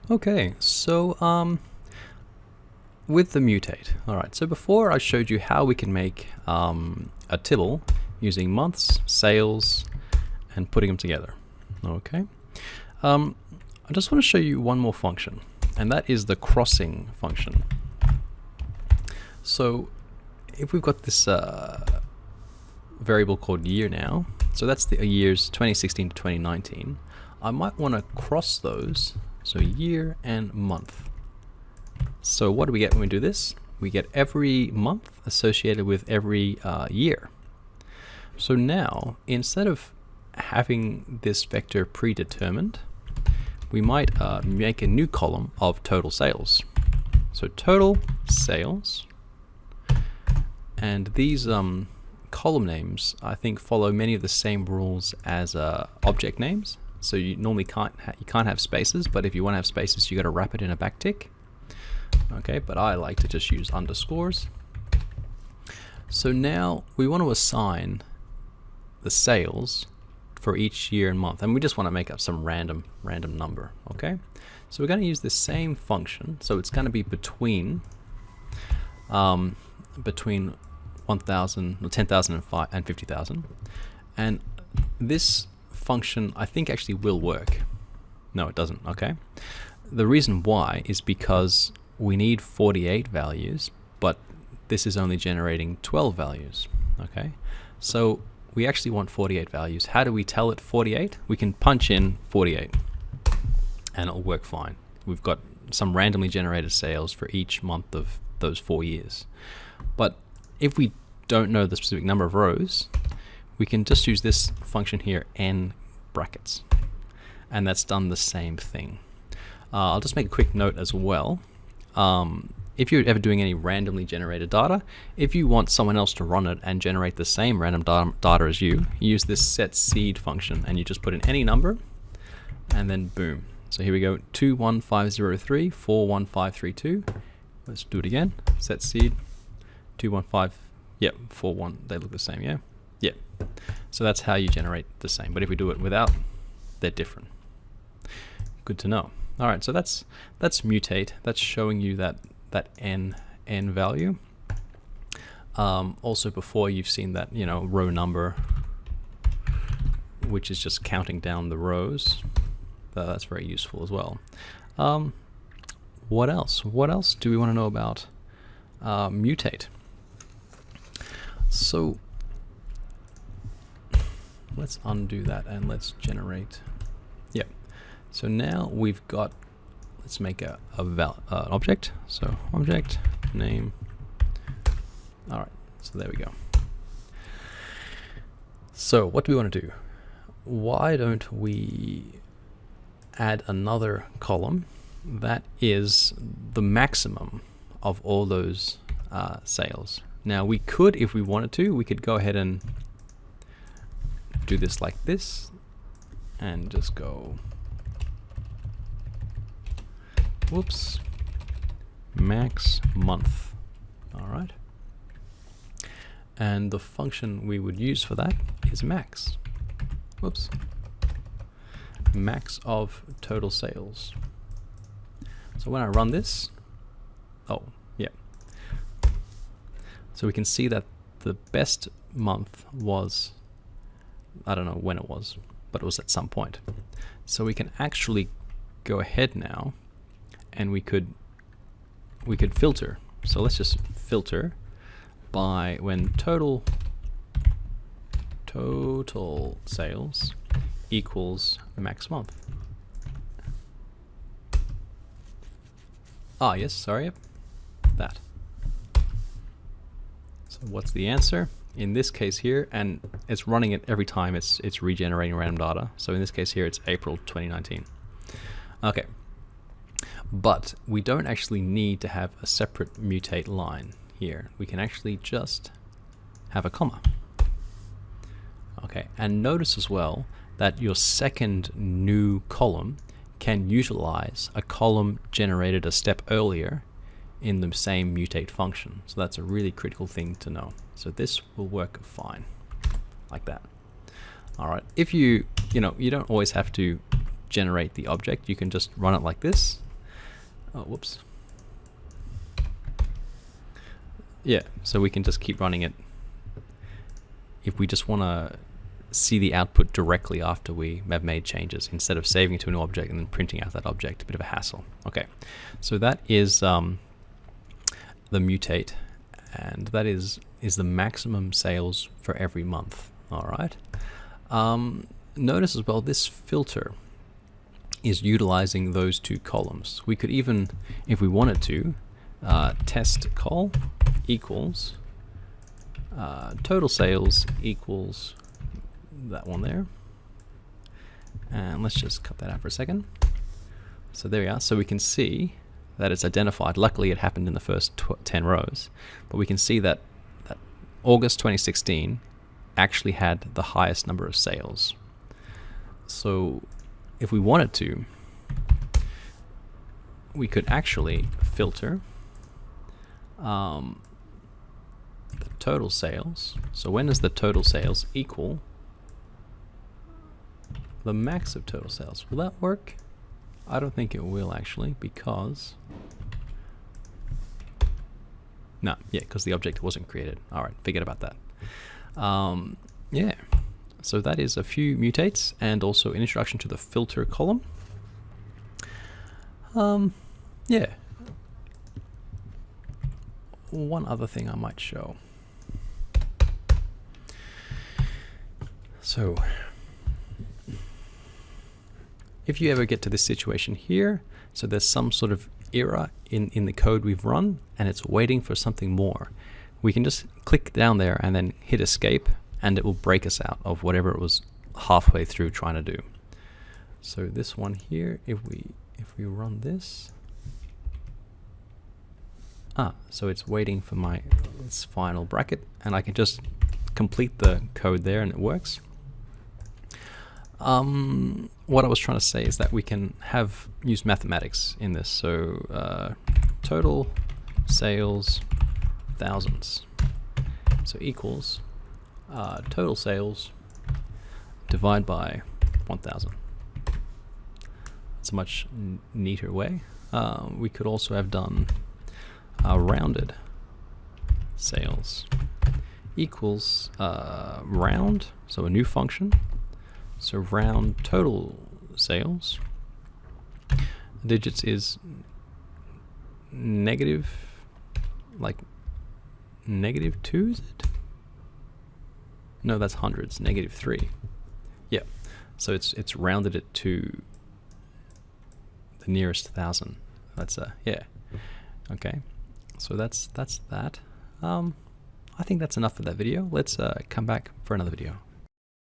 Okay, so with the mutate. Alright, so before I showed you how we can make a tibble using months, sales, and putting them together. Okay, I just want to show you one more function, and that is the crossing function. So if we've got this variable called year now, so that's the years 2016 to 2019, I might want to cross those, so year and month. So what do we get when we do this? We get every month associated with every year. So now, instead of having this vector predetermined, we might make a new column of total sales. So total sales, and these column names I think follow many of the same rules as object names. So you normally can't have spaces, but if you want to have spaces, you got to wrap it in a backtick. Okay, but I like to just use underscores. So now we want to assign the sales for each year and month, and we just want to make up some random number. Okay, so we're going to use the same function. So it's going to be between 1,000, 10,000 and 50,000, and this function I think actually will work. No, it doesn't. Okay, the reason why is because we need 48 values, but this is only generating 12 values. Okay, so we actually want 48 values. How do we tell it 48? We can punch in 48 and it'll work fine. We've got some randomly generated sales for each month of those 4 years. But if we don't know the specific number of rows, we can just use this function here, n brackets, and that's done the same thing. I'll just make a quick note as well. If you're ever doing any randomly generated data, if you want someone else to run it and generate the same random data as you use this setSeed function, and you just put in any number, and then boom. So here we go, 21503 41532. Let's do it again. setSeed 215. Yep, 41. They look the same, yeah? Yep. So that's how you generate the same. But if we do it without, they're different. Good to know. All right, so that's mutate. That's showing you that n value. Also, before you've seen that row number, which is just counting down the rows. That's very useful as well. What else? What else do we want to know about mutate? So let's undo that and let's generate. Yep. So now we've got, let's make an object. So object name. All right, so there we go. So what do we want to do? Why don't we add another column that is the maximum of all those sales? Now we could, if we wanted to, we could go ahead and do this like this and just go, whoops, max month. All right, and the function we would use for that is max. Whoops, max of total sales. So when I run this, oh yeah, so we can see that the best month was, I don't know when it was, but it was at some point. So we can actually go ahead now and we could filter. So let's just filter by when total sales equals max month. Ah, yes, sorry, that. So what's the answer? In this case here, and it's running it every time it's regenerating random data. So in this case here, it's April 2019. Okay, but we don't actually need to have a separate mutate line here. We can actually just have a comma. Okay, and notice as well that your second new column can utilize a column generated a step earlier in the same mutate function. So that's a really critical thing to know. So this will work fine like that. All right, if you don't always have to generate the object, you can just run it like this Oh, whoops. Yeah, so we can just keep running it if we just want to see the output directly after we have made changes, instead of saving it to a new object and then printing out that object. A bit of a hassle. Okay, so that is the mutate, and that is the maximum sales for every month. All right. Notice as well, this filter is utilizing those two columns. We could even, if we wanted to, test col equals total sales equals that one there, and let's just cut that out for a second. So there we are. So we can see that it's identified. Luckily it happened in the first 10 rows, but we can see that August 2016 actually had the highest number of sales. So if we wanted to, we could actually filter the total sales. So when does the total sales equal the max of total sales? Will that work? I don't think it will actually, because no, yeah, because the object wasn't created. All right, forget about that. Yeah, so that is a few mutates and also an introduction to the filter column. Yeah. One other thing I might show. So if you ever get to this situation here, so there's some sort of error in the code we've run and it's waiting for something more, we can just click down there and then hit escape, and it will break us out of whatever it was halfway through trying to do. So this one here, if we run this, so it's waiting for its final bracket, and I can just complete the code there and it works. What I was trying to say is that we can use mathematics in this. So total sales thousands, so equals total sales divide by 1000. It's a much neater way. We could also have done rounded sales equals round, so a new function. So round total sales digits is negative, like -2, is it? No, that's hundreds, -3. Yeah, so it's rounded it to the nearest 1000. That's yeah. Okay, so that's that. I think that's enough for that video. Let's come back for another video.